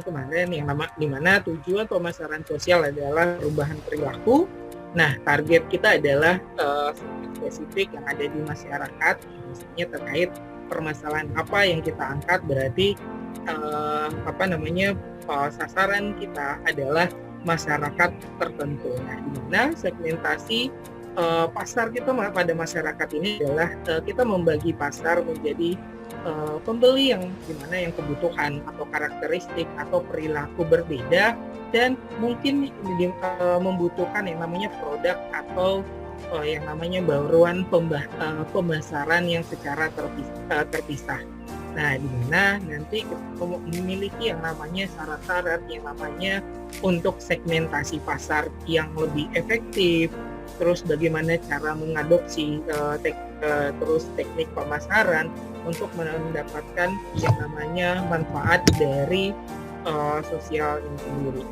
kemarin di mana tujuan pemasaran sosial adalah perubahan perilaku. Nah, target kita adalah spesifik yang ada di masyarakat, misalnya terkait permasalahan apa yang kita angkat, berarti sasaran kita adalah masyarakat tertentu. Nah, di mana segmentasi pasar kita pada masyarakat ini adalah kita membagi pasar menjadi pembeli yang dimana yang kebutuhan atau karakteristik atau perilaku berbeda dan mungkin membutuhkan yang namanya produk atau yang namanya bauran pemasaran yang secara terpisah. Nah, di mana nanti kita memiliki yang namanya syarat-syarat yang namanya untuk segmentasi pasar yang lebih efektif, terus bagaimana cara mengadopsi terus teknik pemasaran untuk mendapatkan yang namanya manfaat dari sosial ini sendiri.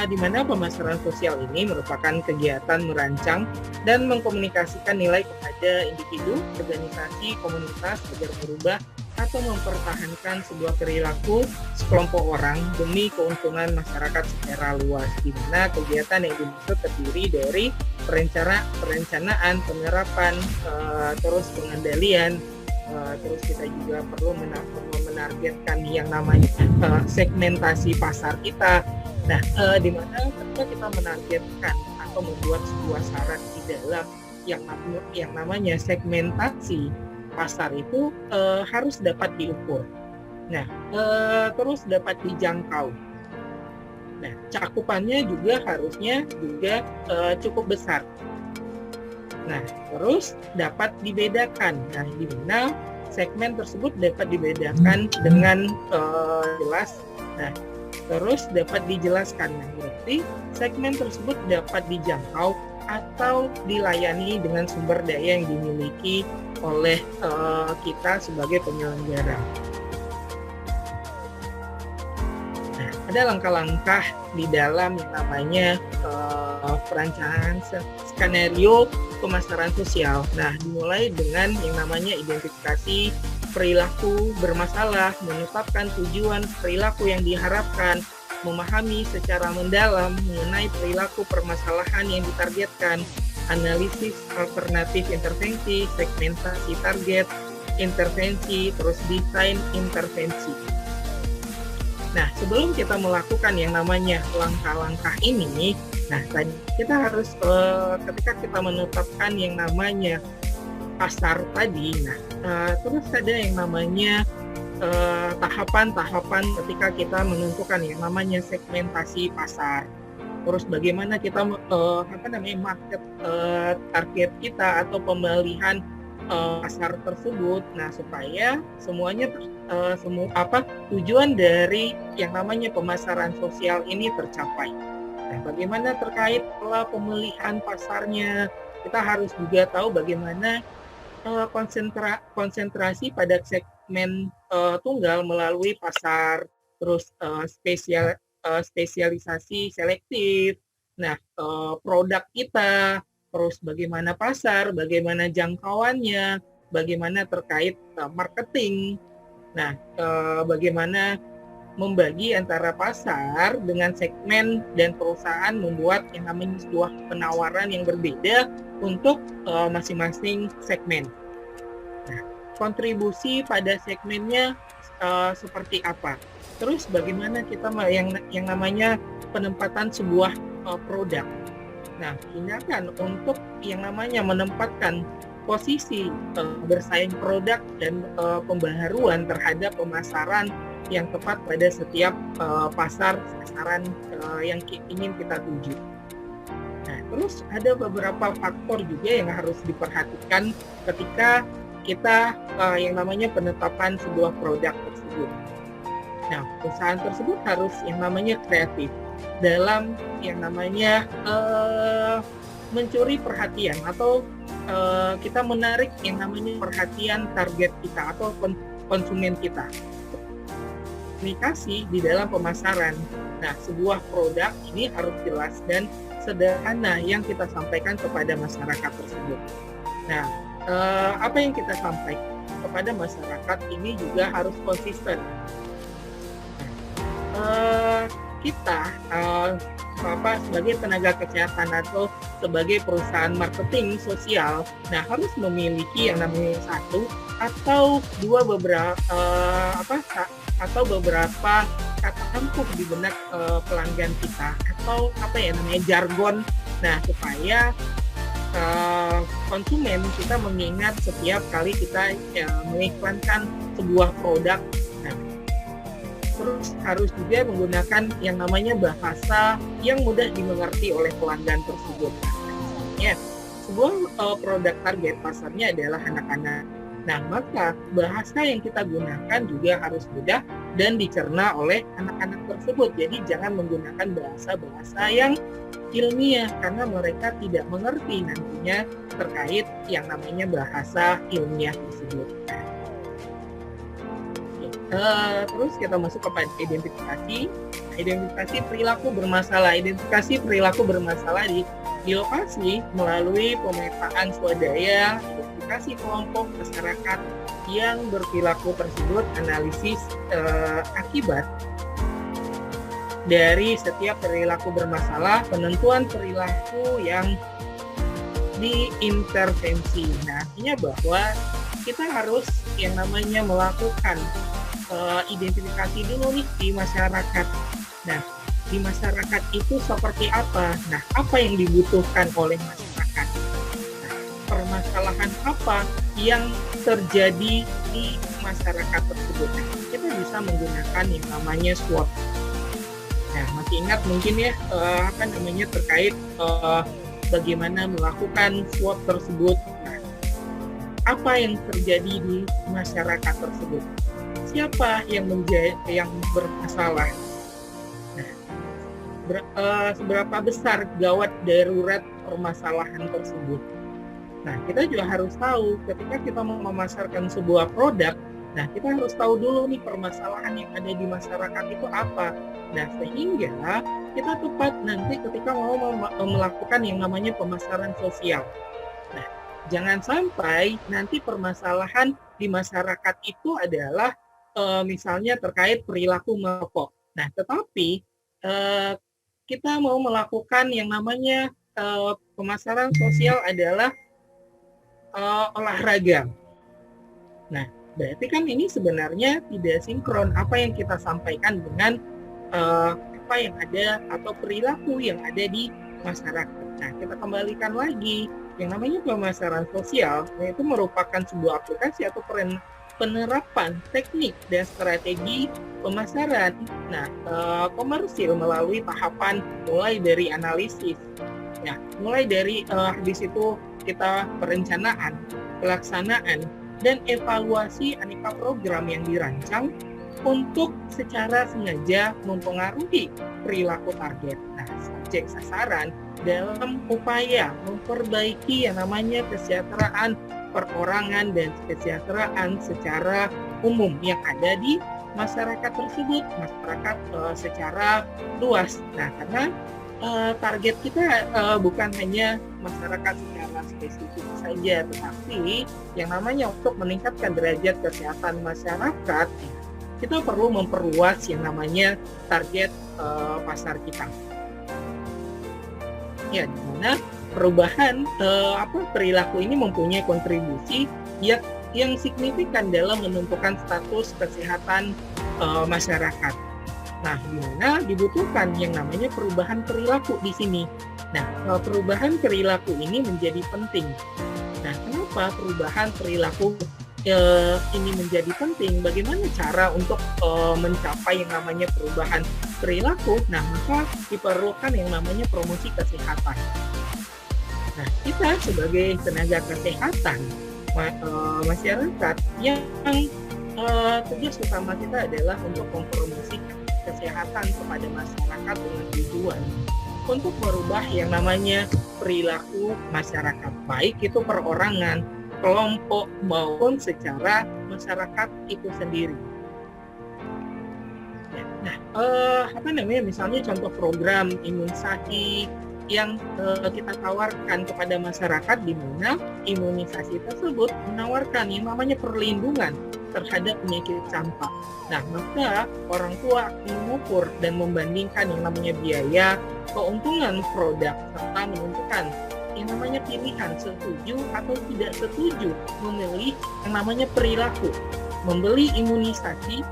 Di mana pemasaran sosial ini merupakan kegiatan merancang dan mengkomunikasikan nilai kepada individu, organisasi, komunitas agar berubah atau mempertahankan sebuah perilaku sekelompok orang demi keuntungan masyarakat secara luas, di mana kegiatan yang dimaksud terdiri dari perencanaan, penerapan, terus pengendalian, terus kita juga perlu menargetkan yang namanya segmentasi pasar kita. Nah, di mana ketika kita menargetkan atau membuat sebuah syarat di dalam yang namanya segmentasi pasar itu harus dapat diukur. Nah, terus dapat dijangkau. Nah, cakupannya juga harusnya juga cukup besar. Nah, terus dapat dibedakan. Nah, di mana segmen tersebut dapat dibedakan dengan jelas. Nah, terus dapat dijelaskan. Nah, berarti segmen tersebut dapat dijangkau atau dilayani dengan sumber daya yang dimiliki oleh kita sebagai penyelenggara. Nah, ada langkah-langkah di dalam yang namanya perencanaan skenario pemasaran sosial. Nah, dimulai dengan yang namanya identifikasi perilaku bermasalah, menetapkan tujuan perilaku yang diharapkan, memahami secara mendalam mengenai perilaku permasalahan yang ditargetkan, analisis alternatif intervensi, segmentasi target, intervensi, terus desain intervensi. Nah, sebelum kita melakukan yang namanya langkah-langkah ini, nah tadi kita harus ketika kita menetapkan yang namanya pasar tadi, terus ada yang namanya tahapan-tahapan ketika kita menentukan yang namanya segmentasi pasar. Terus bagaimana kita market target kita atau pemilihan pasar tersebut. Nah, supaya semuanya tujuan dari yang namanya pemasaran sosial ini tercapai. Nah, bagaimana terkait pola pemilihan pasarnya? Kita harus juga tahu bagaimana konsentrasi pada segmen tunggal melalui pasar, terus spesialisasi selektif. Nah, produk kita, terus bagaimana pasar, bagaimana jangkauannya, bagaimana terkait marketing. Nah, bagaimana membagi antara pasar dengan segmen dan perusahaan membuat yang namanya sebuah penawaran yang berbeda untuk masing-masing segmen. Nah, kontribusi pada segmennya seperti apa? Terus bagaimana kita yang namanya penempatan sebuah produk. Nah, tindakan untuk yang namanya menempatkan posisi bersaing produk dan pembaharuan terhadap pemasaran yang tepat pada setiap pasar sasaran yang ingin kita tuju. Nah, terus ada beberapa faktor juga yang harus diperhatikan ketika kita yang namanya penetapan sebuah produk tersebut. Nah, perusahaan tersebut harus yang namanya kreatif dalam yang namanya mencuri perhatian atau kita menarik yang namanya perhatian target kita atau konsumen kita. Komunikasi di dalam pemasaran. Nah, sebuah produk ini harus jelas dan sederhana yang kita sampaikan kepada masyarakat tersebut. Nah, apa yang kita sampaikan? kepada masyarakat ini juga harus konsisten. Kita sebagai tenaga kesehatan atau sebagai perusahaan marketing sosial, nah harus memiliki yang namanya satu atau dua beberapa kata ampuh di benak pelanggan kita, atau namanya jargon. Nah, supaya konsumen kita mengingat setiap kali kita mengiklankan sebuah produk. Nah, terus harus juga menggunakan yang namanya bahasa yang mudah dimengerti oleh pelanggan tersebut. Misalnya, sebuah produk target pasarnya adalah anak-anak. Nah, maka bahasa yang kita gunakan juga harus mudah dan dicerna oleh anak-anak tersebut. Jadi jangan menggunakan bahasa-bahasa yang ilmiah, karena mereka tidak mengerti nantinya terkait yang namanya bahasa ilmiah tersebut. Terus kita masuk kepada identifikasi perilaku bermasalah. Identifikasi perilaku bermasalah di lokasi melalui pemetaan swadaya, identifikasi kelompok masyarakat yang berperilaku tersebut, analisis akibat dari setiap perilaku bermasalah, penentuan perilaku yang diintervensi. Nah, artinya bahwa kita harus yang namanya melakukan identifikasi dulu nih di masyarakat. Nah, di masyarakat itu seperti apa? Nah, apa yang dibutuhkan oleh masyarakat? Nah, permasalahan apa yang terjadi di masyarakat tersebut? Nah, kita bisa menggunakan yang namanya SWOT. Nah, masih ingat mungkin ya terkait bagaimana melakukan SWOT tersebut. Nah, apa yang terjadi di masyarakat tersebut? Siapa yang bermasalah? Nah, seberapa besar gawat darurat permasalahan tersebut? Nah, kita juga harus tahu ketika kita mau memasarkan sebuah produk, nah kita harus tahu dulu nih permasalahan yang ada di masyarakat itu apa. Nah, sehingga kita tepat nanti ketika mau melakukan yang namanya pemasaran sosial. Nah, jangan sampai nanti permasalahan di masyarakat itu adalah misalnya terkait perilaku merokok. Nah, tetapi kita mau melakukan yang namanya pemasaran sosial adalah olahraga. Nah, berarti kan ini sebenarnya tidak sinkron apa yang kita sampaikan dengan apa yang ada atau perilaku yang ada di masyarakat. Nah, kita kembalikan lagi yang namanya pemasaran sosial, yaitu merupakan sebuah aplikasi atau penerapan teknik dan strategi pemasaran komersil melalui tahapan mulai dari analisis, ya, mulai dari habis itu kita perencanaan, pelaksanaan, dan evaluasi aneka program yang dirancang untuk secara sengaja mempengaruhi perilaku target. Nah, subjek sasaran dalam upaya memperbaiki yang namanya kesejahteraan perorangan dan kesejahteraan secara umum yang ada di masyarakat tersebut, masyarakat secara luas. Nah, karena target kita bukan hanya masyarakat secara spesifik saja, tetapi yang namanya untuk meningkatkan derajat kesehatan masyarakat, kita perlu memperluas yang namanya target pasar kita. Ya, di mana perubahan perilaku ini mempunyai kontribusi yang signifikan dalam menentukan status kesehatan masyarakat. Nah, di mana dibutuhkan yang namanya perubahan perilaku di sini. Nah, perubahan perilaku ini menjadi penting. Nah, kenapa perubahan perilaku ini menjadi penting? Bagaimana cara untuk mencapai yang namanya perubahan perilaku? Nah, maka diperlukan yang namanya promosi kesehatan. Nah, kita sebagai tenaga kesehatan masyarakat yang tugas utama kita adalah untuk mempromosikan kesehatan kepada masyarakat dengan tujuan untuk merubah yang namanya perilaku masyarakat, baik itu perorangan, kelompok, maupun secara masyarakat itu sendiri. Nah, misalnya contoh program imunisasi yang kita tawarkan kepada masyarakat, di mana imunisasi tersebut menawarkan yang namanya perlindungan terhadap penyakit campak. Nah, maka orang tua akan mengukur dan membandingkan yang namanya biaya, keuntungan produk, serta menentukan yang namanya pilihan setuju atau tidak setuju memilih yang namanya perilaku membeli imunisasi.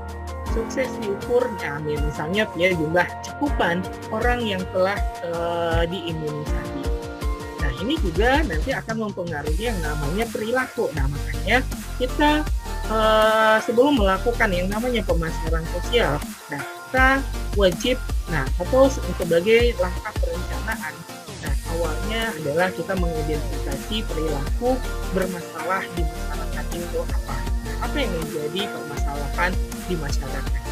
Sukses diukur, nah, misalnya ya jumlah cakupan orang yang telah diimunisasi. Nah, ini juga nanti akan mempengaruhi yang namanya perilaku. Nah, makanya kita sebelum melakukan yang namanya pemasaran sosial, nah, kita wajib, atau sebagai langkah perencanaan, awalnya adalah kita mengidentifikasi perilaku bermasalah di masyarakat itu apa yang menjadi permasalahan di masyarakat.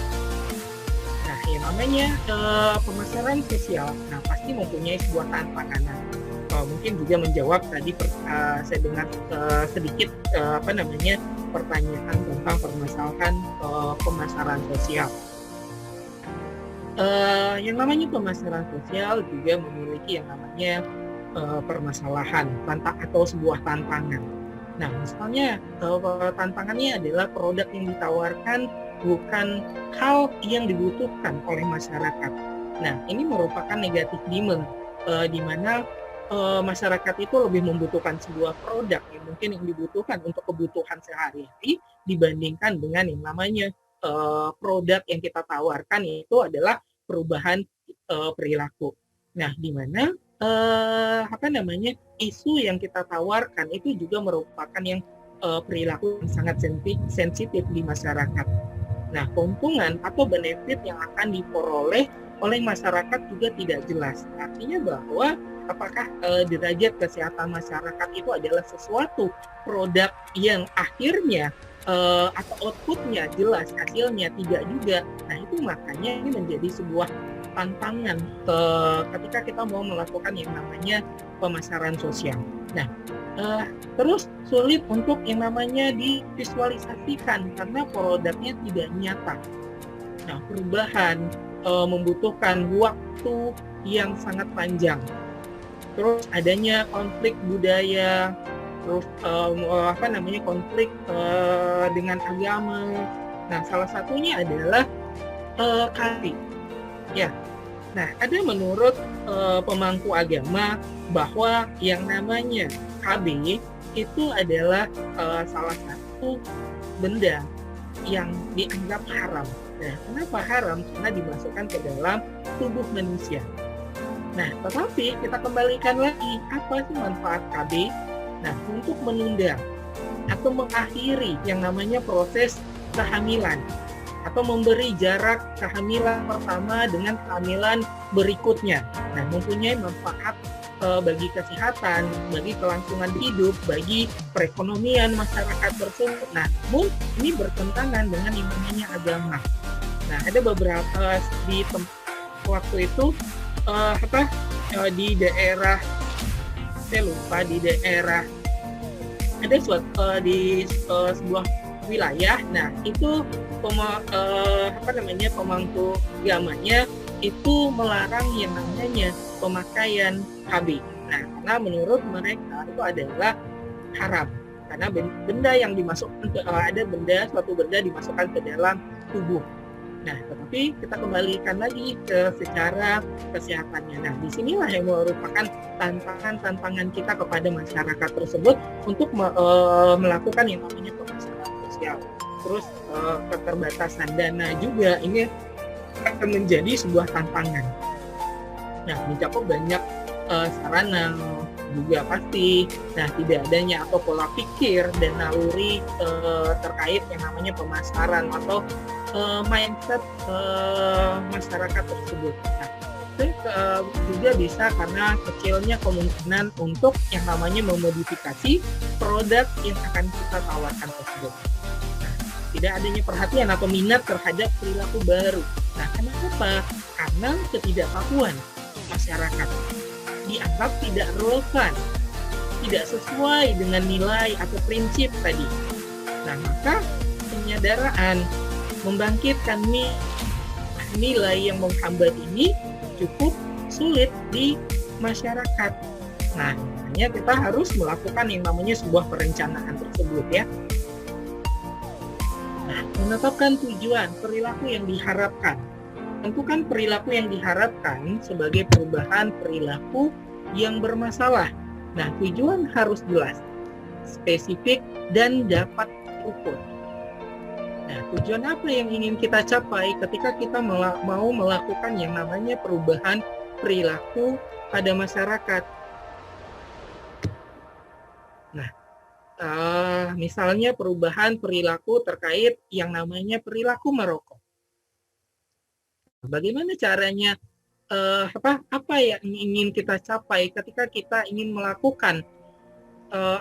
Nah, yang namanya pemasaran sosial, pasti mempunyai sebuah tantangan. Mungkin juga menjawab tadi saya dengar sedikit pertanyaan tentang permasalahan pemasaran sosial. Yang namanya pemasaran sosial juga memiliki yang namanya permasalahan atau sebuah tantangan. Nah, misalnya tantangannya adalah produk yang ditawarkan bukan hal yang dibutuhkan oleh masyarakat. Nah, ini merupakan negatif demand, di mana masyarakat itu lebih membutuhkan sebuah produk yang mungkin yang dibutuhkan untuk kebutuhan sehari-hari dibandingkan dengan yang namanya produk yang kita tawarkan, yaitu adalah perubahan perilaku. Nah, di mana isu yang kita tawarkan itu juga merupakan yang perilaku yang sangat sensitif di masyarakat. Nah, keuntungan atau benefit yang akan diperoleh oleh masyarakat juga tidak jelas. Artinya bahwa apakah derajat kesehatan masyarakat itu adalah sesuatu produk yang akhirnya atau outputnya jelas, hasilnya tidak juga. Nah, itu makanya ini menjadi sebuah tantangan ketika kita mau melakukan yang namanya pemasaran sosial. Nah, terus sulit untuk yang namanya divisualisasikan karena produknya tidak nyata. Nah, perubahan membutuhkan waktu yang sangat panjang. Terus adanya konflik budaya, terus konflik dengan agama. Nah, salah satunya adalah KB. Ya, nah ada menurut pemangku agama bahwa yang namanya KB itu adalah salah satu benda yang dianggap haram. Nah, kenapa haram? Karena dimasukkan ke dalam tubuh manusia. Nah, tetapi kita kembalikan lagi, apa sih manfaat KB? Nah, untuk menunda atau mengakhiri yang namanya proses kehamilan, atau memberi jarak kehamilan pertama dengan kehamilan berikutnya. Nah, mempunyai manfaat bagi kesehatan, bagi kelangsungan hidup, bagi perekonomian masyarakat tersebut. Nah, namun ini bertentangan dengan yang namanya agama. Nah, ada beberapa di waktu itu di daerah, saya lupa di daerah, ada di sebuah wilayah. Nah, itu pemangku agamanya itu melarang yang namanya pemakaian KB. Nah, karena menurut mereka itu adalah haram, karena benda yang dimasukkan suatu benda dimasukkan ke dalam tubuh. Nah, tetapi kita kembalikan lagi ke secara kesehatannya. Nah, disinilah yang merupakan tantangan kita kepada masyarakat tersebut untuk melakukan yang namanya pemasaran sosial. Terus keterbatasan dana juga ini akan menjadi sebuah tantangan. Nah, mencakup banyak sarana juga pasti. Nah, tidak adanya atau pola pikir dan naluri terkait yang namanya pemasaran atau mindset masyarakat tersebut. Nah, itu juga bisa karena kecilnya kemungkinan untuk yang namanya memodifikasi produk yang akan kita tawarkan tersebut. Tidak adanya perhatian atau minat terhadap perilaku baru. Nah, kenapa? Karena ketidaktahuan masyarakat dianggap tidak relevan, tidak sesuai dengan nilai atau prinsip tadi. Nah, maka penyadaran membangkitkan nilai yang menghambat ini cukup sulit masyarakat. Nah, hanya kita harus melakukan yang namanya sebuah perencanaan tersebut ya. Nah, menetapkan tujuan perilaku yang diharapkan. Tentukan perilaku yang diharapkan sebagai perubahan perilaku yang bermasalah. Nah, tujuan harus jelas, spesifik, dan dapat diukur. Nah, tujuan apa yang ingin kita capai ketika kita mau melakukan yang namanya perubahan perilaku pada masyarakat? Nah, misalnya perubahan perilaku terkait yang namanya perilaku merokok. Bagaimana caranya? Apa yang ingin kita capai ketika kita ingin melakukan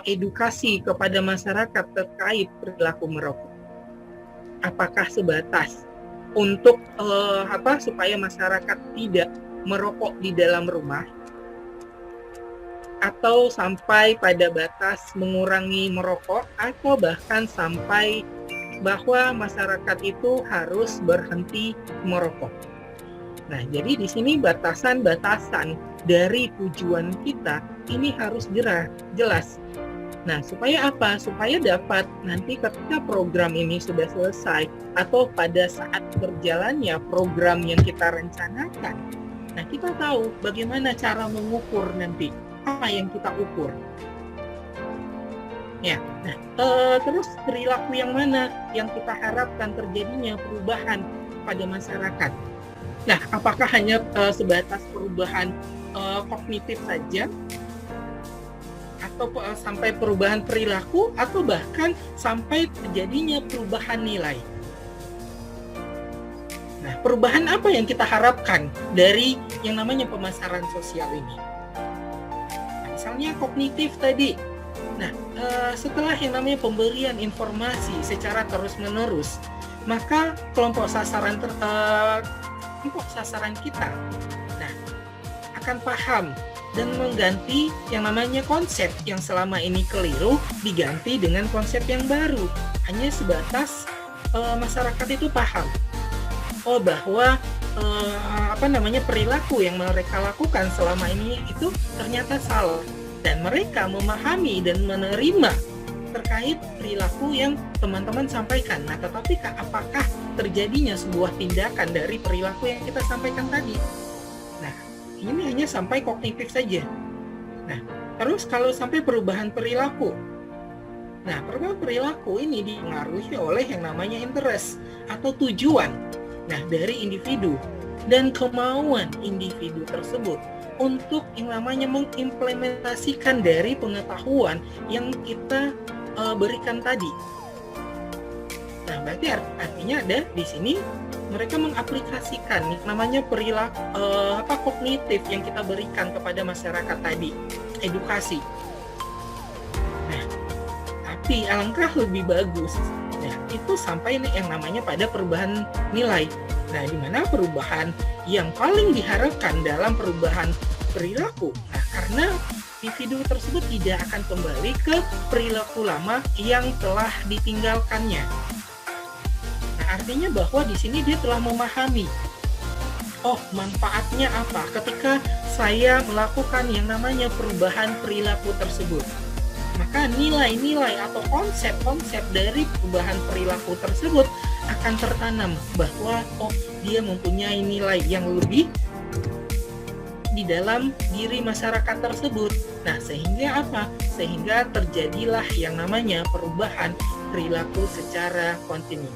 edukasi kepada masyarakat terkait perilaku merokok? Apakah sebatas untuk supaya masyarakat tidak merokok di dalam rumah, atau sampai pada batas mengurangi merokok, atau bahkan sampai bahwa masyarakat itu harus berhenti merokok? Nah, jadi di sini batasan-batasan dari tujuan kita ini harus jelas. Nah, supaya apa? Supaya dapat nanti ketika program ini sudah selesai atau pada saat berjalannya program yang kita rencanakan, nah kita tahu bagaimana cara mengukur nanti, apa yang kita ukur. Ya, nah terus perilaku yang mana yang kita harapkan terjadinya perubahan pada masyarakat? Nah, apakah hanya sebatas perubahan kognitif saja, atau sampai perubahan perilaku, atau bahkan sampai terjadinya perubahan nilai? Nah, perubahan apa yang kita harapkan dari yang namanya pemasaran sosial ini? Nah, misalnya kognitif tadi. Nah, setelah yang namanya pemberian informasi secara terus-menerus, maka kelompok sasaran kita akan paham dan mengganti yang namanya konsep yang selama ini keliru diganti dengan konsep yang baru. Hanya sebatas masyarakat itu paham bahwa perilaku yang mereka lakukan selama ini itu ternyata salah, dan mereka memahami dan menerima terkait perilaku yang teman-teman sampaikan. Nah, tetapi apakah terjadinya sebuah tindakan dari perilaku yang kita sampaikan tadi? Nah, ini hanya sampai kognitif saja. Nah, terus kalau sampai perubahan perilaku. Nah, perubahan perilaku ini dipengaruhi oleh yang namanya interest atau tujuan. Nah, dari individu dan kemauan individu tersebut untuk yang namanya mengimplementasikan dari pengetahuan yang kita berikan tadi. Nah, berarti artinya ada di sini mereka mengaplikasikan namanya perilaku kognitif yang kita berikan kepada masyarakat tadi, edukasi. Nah, tapi alangkah lebih bagus. Nah, itu sampai yang namanya pada perubahan nilai. Nah, di mana perubahan yang paling diharapkan dalam perubahan perilaku. Nah, karena individu tersebut tidak akan kembali ke perilaku lama yang telah ditinggalkannya. Nah, artinya bahwa di sini dia telah memahami, manfaatnya apa ketika saya melakukan yang namanya perubahan perilaku tersebut. Maka nilai-nilai atau konsep-konsep dari perubahan perilaku tersebut akan tertanam bahwa dia mempunyai nilai yang lebih di dalam diri masyarakat tersebut. Nah, sehingga apa? Sehingga terjadilah yang namanya perubahan perilaku secara kontinu.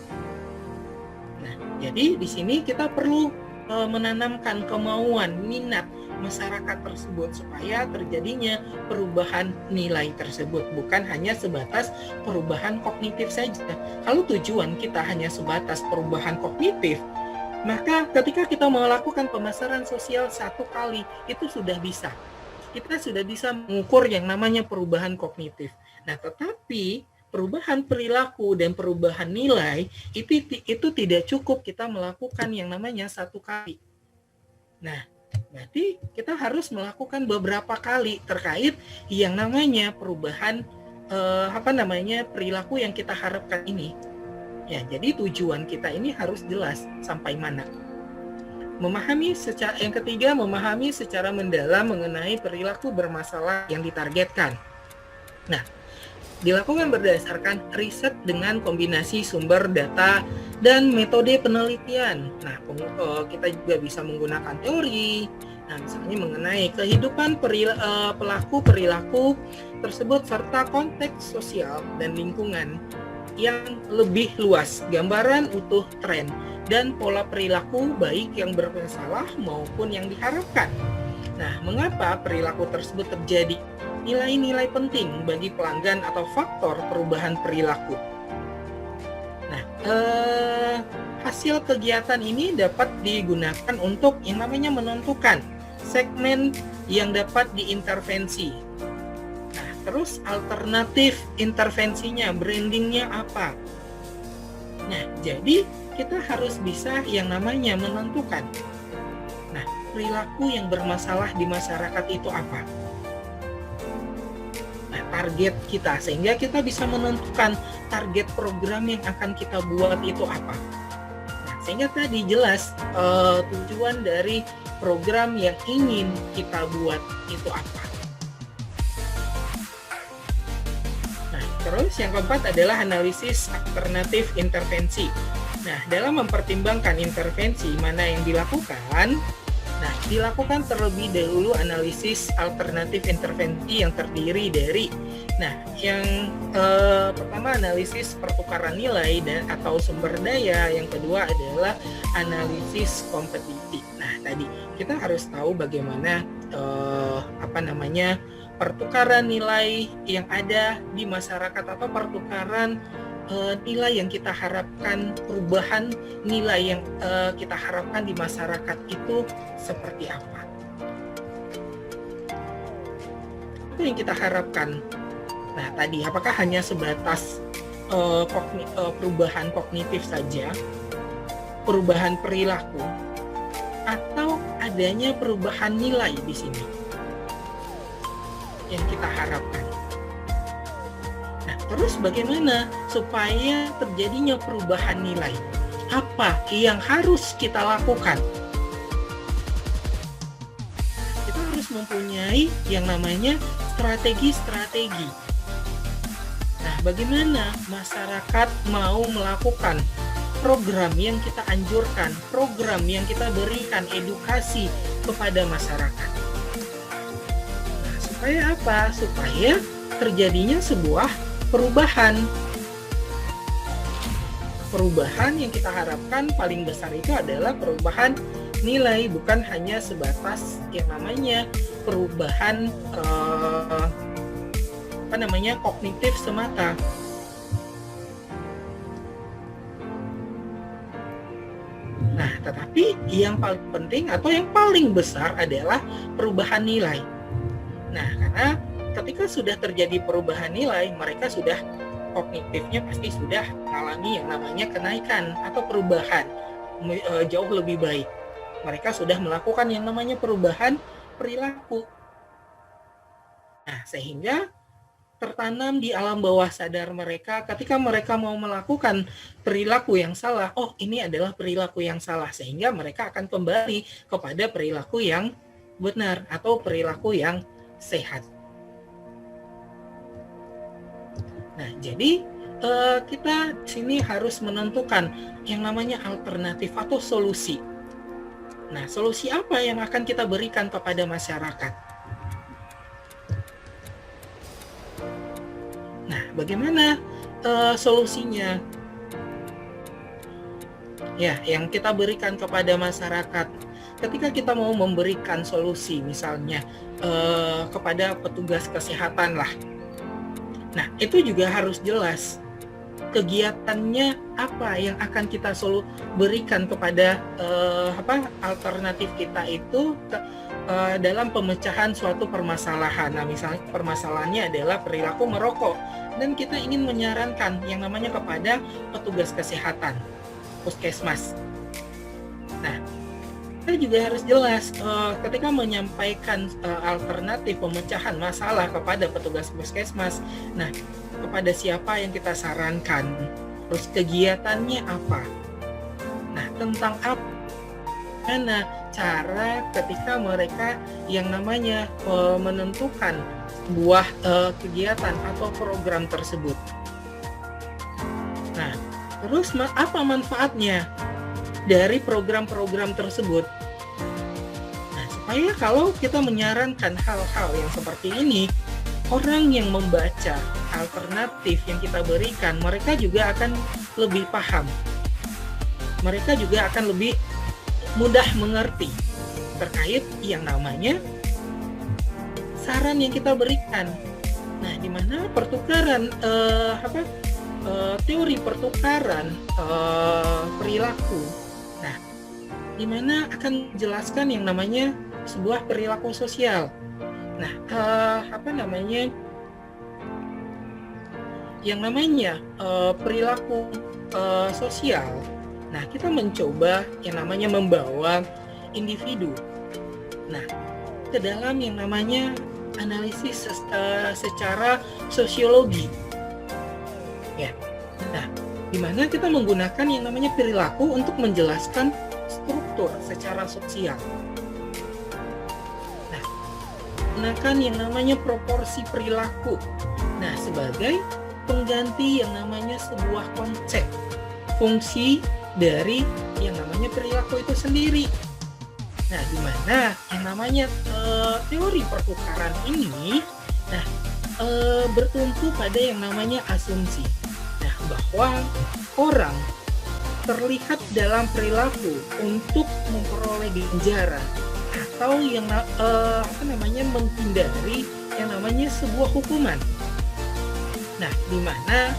Nah, jadi di sini kita perlu menanamkan kemauan, minat masyarakat tersebut supaya terjadinya perubahan nilai tersebut, bukan hanya sebatas perubahan kognitif saja. Kalau tujuan kita hanya sebatas perubahan kognitif, maka ketika kita melakukan pemasaran sosial satu kali, itu sudah bisa. Kita sudah bisa mengukur yang namanya perubahan kognitif. Nah, tetapi perubahan perilaku dan perubahan nilai itu tidak cukup kita melakukan yang namanya satu kali. Nah, berarti kita harus melakukan beberapa kali terkait yang namanya perubahan perilaku yang kita harapkan ini. Ya, jadi tujuan kita ini harus jelas sampai mana. Yang ketiga, memahami secara mendalam mengenai perilaku bermasalah yang ditargetkan. Nah, dilakukan berdasarkan riset dengan kombinasi sumber data dan metode penelitian. Nah, kita juga bisa menggunakan teori. Nah, misalnya mengenai kehidupan pelaku perilaku tersebut serta konteks sosial dan lingkungan yang lebih luas, gambaran utuh tren dan pola perilaku baik yang bermasalah maupun yang diharapkan. Nah, mengapa perilaku tersebut terjadi? Nilai-nilai penting bagi pelanggan atau faktor perubahan perilaku. Nah, hasil kegiatan ini dapat digunakan untuk yang namanya menentukan segmen yang dapat diintervensi. Nah, terus alternatif intervensinya, brandingnya apa? Nah, jadi kita harus bisa yang namanya menentukan. Nah, perilaku yang bermasalah di masyarakat itu apa? Target kita, sehingga kita bisa menentukan target program yang akan kita buat itu apa. Nah, sehingga tadi jelas tujuan dari program yang ingin kita buat itu apa. Nah, terus yang keempat adalah analisis alternatif intervensi. Nah, dalam mempertimbangkan intervensi mana yang dilakukan, nah, dilakukan terlebih dahulu analisis alternatif intervensi yang terdiri dari, yang pertama analisis pertukaran nilai atau sumber daya, yang kedua adalah analisis kompetisi. Nah, tadi kita harus tahu bagaimana pertukaran nilai yang ada di masyarakat atau pertukaran nilai yang kita harapkan, perubahan nilai yang kita harapkan di masyarakat itu seperti apa. Apa yang kita harapkan? Nah, tadi apakah hanya sebatas perubahan kognitif saja, perubahan perilaku, atau adanya perubahan nilai di sini yang kita harapkan? Terus bagaimana supaya terjadinya perubahan nilai? Apa yang harus kita lakukan? Kita harus mempunyai yang namanya strategi-strategi. Nah, bagaimana masyarakat mau melakukan program yang kita anjurkan, program yang kita berikan edukasi kepada masyarakat? Nah, supaya apa? Supaya terjadinya sebuah perubahan yang kita harapkan paling besar itu adalah perubahan nilai, bukan hanya sebatas yang namanya perubahan kognitif semata. Nah, tetapi yang paling penting atau yang paling besar adalah perubahan nilai. Nah, karena ketika sudah terjadi perubahan nilai, mereka sudah kognitifnya pasti sudah mengalami yang namanya kenaikan atau perubahan jauh lebih baik. Mereka sudah melakukan yang namanya perubahan perilaku. Nah, sehingga tertanam di alam bawah sadar mereka ketika mereka mau melakukan perilaku yang salah, oh ini adalah perilaku yang salah, sehingga mereka akan kembali kepada perilaku yang benar atau perilaku yang sehat. Nah, jadi kita di sini harus menentukan yang namanya alternatif atau solusi. Nah, solusi apa yang akan kita berikan kepada masyarakat? Nah, bagaimana solusinya? Ya, yang kita berikan kepada masyarakat. Ketika kita mau memberikan solusi, misalnya kepada petugas kesehatan lah. Nah, itu juga harus jelas kegiatannya apa yang akan kita berikan kepada alternatif kita itu dalam pemecahan suatu permasalahan. Nah, misalnya permasalahannya adalah perilaku merokok dan kita ingin menyarankan yang namanya kepada petugas kesehatan, puskesmas. Nah, kita juga harus jelas ketika menyampaikan alternatif pemecahan masalah kepada petugas puskesmas. Nah, kepada siapa yang kita sarankan? Terus kegiatannya apa? Nah, tentang apa? bagaimana cara ketika mereka yang namanya menentukan sebuah kegiatan atau program tersebut. Nah, terus apa manfaatnya dari program-program tersebut? Nah, supaya kalau kita menyarankan hal-hal yang seperti ini, orang yang membaca alternatif yang kita berikan, mereka juga akan lebih paham. Mereka juga akan lebih mudah mengerti terkait yang namanya saran yang kita berikan. Nah, di mana pertukaran teori pertukaran perilaku. Nah, di mana akan menjelaskan yang namanya sebuah perilaku sosial. Nah, yang namanya perilaku sosial. Nah, kita mencoba yang namanya membawa individu. Nah, ke dalam yang namanya analisis secara sosiologi. Ya. Nah, di mana kita menggunakan yang namanya perilaku untuk menjelaskan struktur secara sosial. Gunakan yang namanya proporsi perilaku. Nah, sebagai pengganti yang namanya sebuah konsep fungsi dari yang namanya perilaku itu sendiri. Nah, di mana yang namanya teori pertukaran ini, bertumpu pada yang namanya asumsi. Nah, bahwa orang terlihat dalam perilaku untuk memperoleh ganjaran atau yang menghindari yang namanya sebuah hukuman. Nah, di mana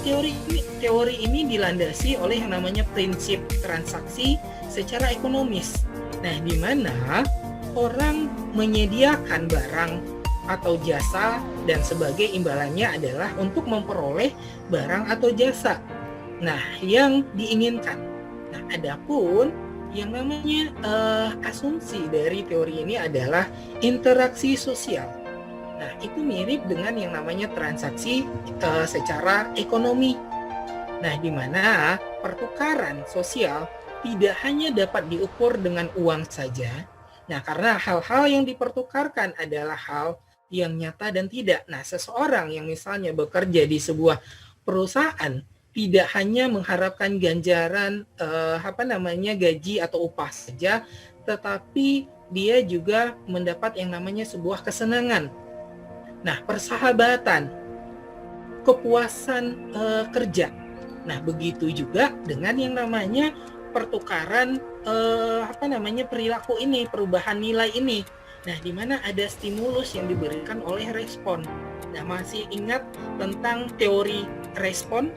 teori ini dilandasi oleh yang namanya prinsip transaksi secara ekonomis. Nah, di mana orang menyediakan barang atau jasa dan sebagai imbalannya adalah untuk memperoleh barang atau jasa. Nah, yang diinginkan. Nah, adapun yang namanya asumsi dari teori ini adalah interaksi sosial. Nah, itu mirip dengan yang namanya transaksi secara ekonomi. Nah, di mana pertukaran sosial tidak hanya dapat diukur dengan uang saja. Nah, karena hal-hal yang dipertukarkan adalah hal yang nyata dan tidak. Nah, seseorang yang misalnya bekerja di sebuah perusahaan tidak hanya mengharapkan ganjaran gaji atau upah saja, tetapi dia juga mendapat yang namanya sebuah kesenangan. Nah, persahabatan, kepuasan kerja. Nah, begitu juga dengan yang namanya pertukaran perilaku ini, perubahan nilai ini. Nah, di mana ada stimulus yang diberikan oleh respon. Nah, masih ingat tentang teori respon?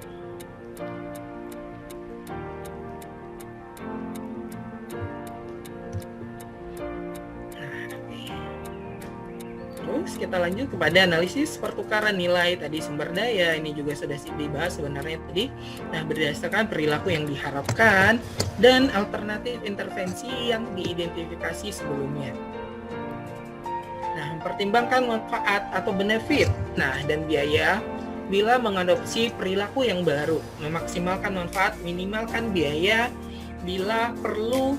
Terus kita lanjut kepada analisis pertukaran nilai tadi sumber daya. Ini juga sudah dibahas sebenarnya tadi. Nah, berdasarkan perilaku yang diharapkan dan alternatif intervensi yang diidentifikasi sebelumnya. Nah, mempertimbangkan manfaat atau benefit, dan biaya bila mengadopsi perilaku yang baru, memaksimalkan manfaat, minimalkan biaya bila perlu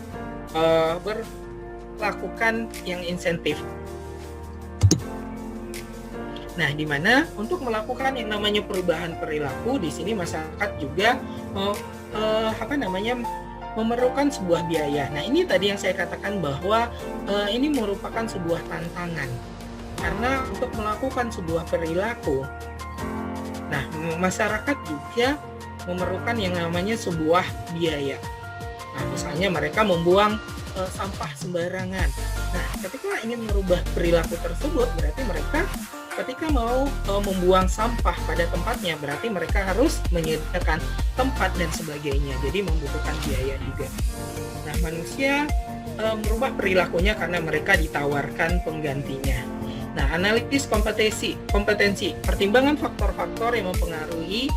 berlakukan yang insentif. Nah, di mana untuk melakukan yang namanya perubahan perilaku di sini masyarakat juga memerlukan sebuah biaya. Nah, ini tadi yang saya katakan bahwa ini merupakan sebuah tantangan. Karena untuk melakukan sebuah perilaku, nah, masyarakat juga memerlukan yang namanya sebuah biaya. Nah, misalnya mereka membuang sampah sembarangan. Nah, ketika ingin merubah perilaku tersebut, berarti mereka ketika mau membuang sampah pada tempatnya, berarti mereka harus menyediakan tempat dan sebagainya. Jadi membutuhkan biaya juga. Nah, manusia merubah perilakunya karena mereka ditawarkan penggantinya. Nah, analisis kompetensi, pertimbangan faktor-faktor yang mempengaruhi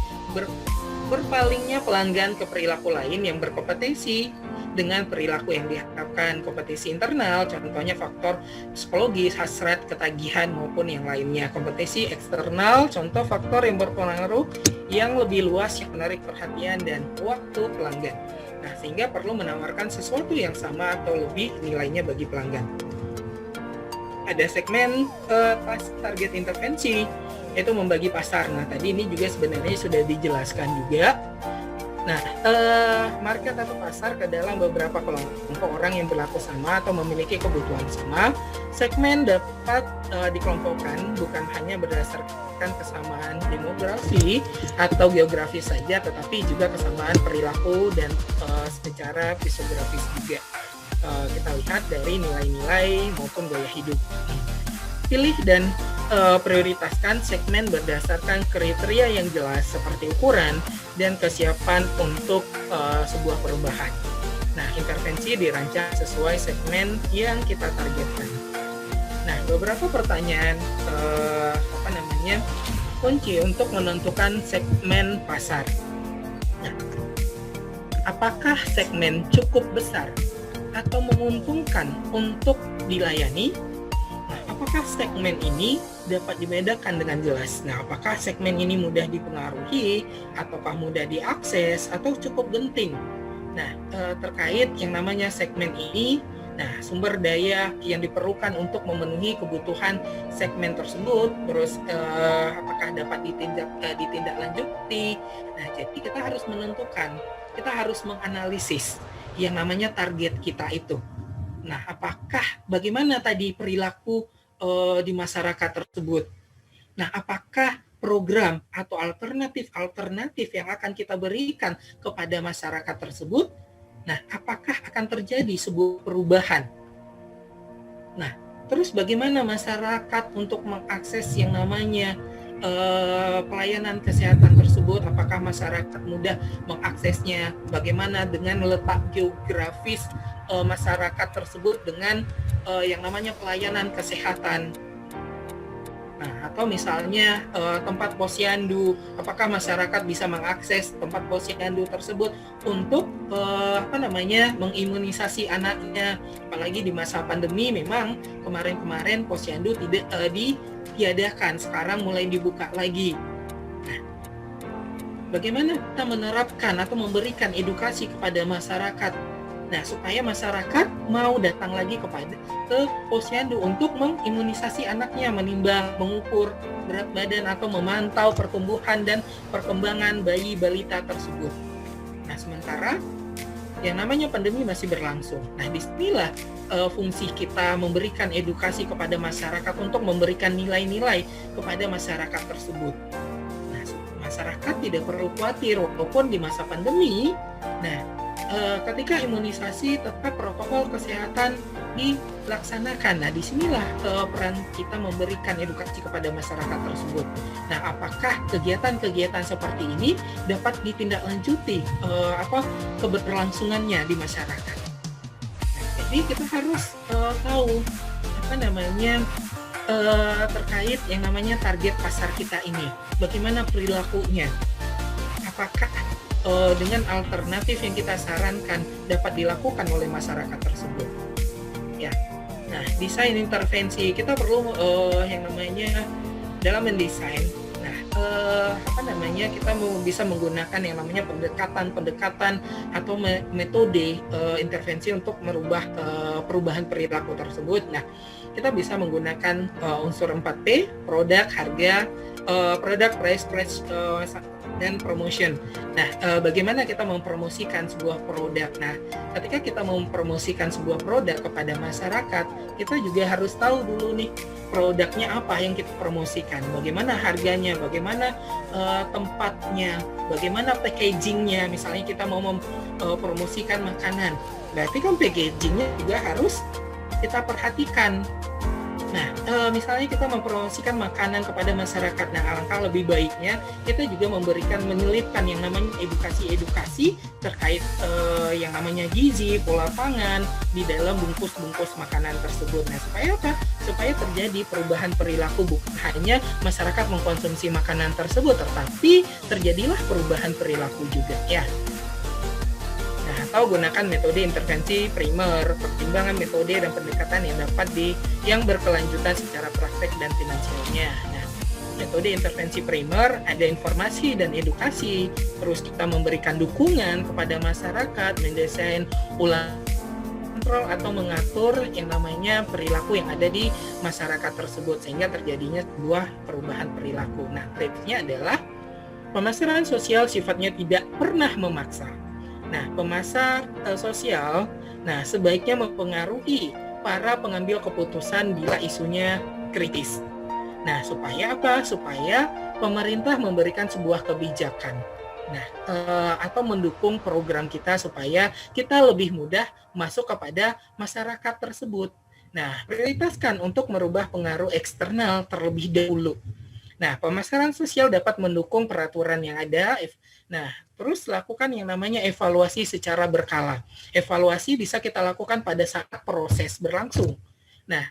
berpalingnya pelanggan ke perilaku lain yang berkompetensi dengan perilaku yang diharapkan. Kompetensi internal, contohnya faktor psikologis, hasrat, ketagihan, maupun yang lainnya. Kompetensi eksternal, contoh faktor yang berpengaruh yang lebih luas yang menarik perhatian dan waktu pelanggan. Nah, sehingga perlu menawarkan sesuatu yang sama atau lebih nilainya bagi pelanggan. Ada segmen target intervensi, yaitu membagi pasar. Nah, tadi ini juga sebenarnya sudah dijelaskan juga. Nah, market atau pasar ke dalam beberapa kelompok orang yang berlaku sama atau memiliki kebutuhan sama. Segmen dapat dikelompokkan bukan hanya berdasarkan kesamaan demografi atau geografis saja, tetapi juga kesamaan perilaku dan secara fisiografis juga. Kita lihat dari nilai-nilai maupun gaya hidup. Pilih dan prioritaskan segmen berdasarkan kriteria yang jelas seperti ukuran dan kesiapan untuk sebuah perubahan. Nah, intervensi dirancang sesuai segmen yang kita targetkan. Nah, beberapa pertanyaan kunci untuk menentukan segmen pasar. Nah, apakah segmen cukup besar atau menguntungkan untuk dilayani? Apakah segmen ini dapat dibedakan dengan jelas? Nah, apakah segmen ini mudah dipengaruhi, ataukah mudah diakses, atau cukup genting? Nah, terkait yang namanya segmen ini, nah sumber daya yang diperlukan untuk memenuhi kebutuhan segmen tersebut, terus apakah dapat ditindaklanjuti? Nah, jadi kita harus menentukan, kita harus menganalisis yang namanya target kita itu. Nah, bagaimana tadi perilaku di masyarakat tersebut? Nah, apakah program atau alternatif yang akan kita berikan kepada masyarakat tersebut? Nah, apakah akan terjadi sebuah perubahan? Nah, terus bagaimana masyarakat untuk mengakses yang namanya pelayanan kesehatan tersebut? Apakah masyarakat mudah mengaksesnya? Bagaimana dengan letak geografis masyarakat tersebut dengan yang namanya pelayanan kesehatan? Nah, atau misalnya tempat posyandu, apakah masyarakat bisa mengakses tempat posyandu tersebut untuk mengimunisasi anaknya? Apalagi di masa pandemi, memang kemarin posyandu tidak ditiadakan, sekarang mulai dibuka lagi. Nah, bagaimana kita menerapkan atau memberikan edukasi kepada masyarakat? Nah, supaya masyarakat mau datang lagi ke posyandu untuk mengimunisasi anaknya, menimbang, mengukur berat badan atau memantau pertumbuhan dan perkembangan bayi balita tersebut. Nah, sementara yang namanya pandemi masih berlangsung. Nah, disinilah fungsi kita memberikan edukasi kepada masyarakat untuk memberikan nilai-nilai kepada masyarakat tersebut. Nah, masyarakat tidak perlu khawatir walaupun di masa pandemi. Nah, ketika imunisasi tetap protokol kesehatan dilaksanakan. Nah, disinilah peran kita memberikan edukasi kepada masyarakat tersebut. Nah, apakah kegiatan-kegiatan seperti ini dapat ditindaklanjuti keberlangsungannya di masyarakat? Nah, jadi kita harus tahu terkait yang namanya target pasar kita ini. Bagaimana perilakunya? Apakah dengan alternatif yang kita sarankan dapat dilakukan oleh masyarakat tersebut? Ya. Nah, desain intervensi kita perlu yang namanya dalam mendesain. Nah, kita bisa menggunakan yang namanya pendekatan atau metode intervensi untuk merubah perubahan perilaku tersebut. Nah, kita bisa menggunakan unsur 4P, produk, harga, price, dan promotion. Nah, bagaimana kita mempromosikan sebuah produk? Nah, ketika kita mempromosikan sebuah produk kepada masyarakat, kita juga harus tahu dulu nih produknya apa yang kita promosikan, bagaimana harganya, bagaimana tempatnya, bagaimana packagingnya. Misalnya kita mau mempromosikan makanan, berarti kan packagingnya juga harus kita perhatikan. Nah, misalnya kita mempromosikan makanan kepada masyarakat, nah alangkah lebih baiknya kita juga menyelipkan yang namanya edukasi terkait yang namanya gizi, pola pangan di dalam bungkus-bungkus makanan tersebut. Nah, supaya apa? Supaya terjadi perubahan perilaku, bukan hanya masyarakat mengkonsumsi makanan tersebut, tetapi terjadilah perubahan perilaku juga ya. Atau gunakan metode intervensi primer, pertimbangan metode dan pendekatan yang berkelanjutan secara praktek dan finansialnya. Nah, metode intervensi primer, ada informasi dan edukasi. Terus kita memberikan dukungan kepada masyarakat, mendesain ulang kontrol atau mengatur yang namanya perilaku yang ada di masyarakat tersebut sehingga terjadinya sebuah perubahan perilaku. Nah, tipsnya adalah pemasaran sosial sifatnya tidak pernah memaksa. Nah, pemasar sosial sebaiknya mempengaruhi para pengambil keputusan bila isunya kritis. Nah, supaya apa? Supaya pemerintah memberikan sebuah kebijakan. Nah, atau mendukung program kita supaya kita lebih mudah masuk kepada masyarakat tersebut. Nah, prioritaskan untuk merubah pengaruh eksternal terlebih dahulu. Nah, pemasaran sosial dapat mendukung peraturan yang ada. Nah, terus lakukan yang namanya evaluasi secara berkala. Evaluasi bisa kita lakukan pada saat proses berlangsung. Nah,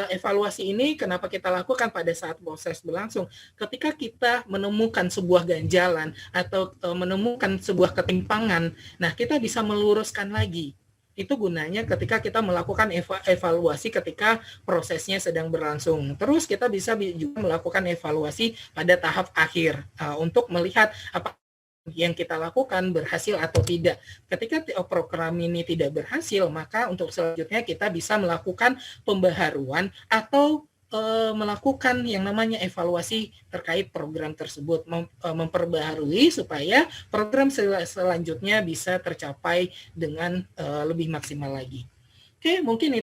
evaluasi ini kenapa kita lakukan pada saat proses berlangsung? Ketika kita menemukan sebuah ganjalan atau menemukan sebuah ketimpangan, nah kita bisa meluruskan lagi. Itu gunanya ketika kita melakukan evaluasi ketika prosesnya sedang berlangsung. Terus kita bisa juga melakukan evaluasi pada tahap akhir untuk melihat apa yang kita lakukan berhasil atau tidak. Ketika program ini tidak berhasil, maka untuk selanjutnya kita bisa melakukan pembaharuan atau melakukan yang namanya evaluasi terkait program tersebut, memperbaharui supaya program selanjutnya bisa tercapai dengan lebih maksimal lagi. Oke, mungkin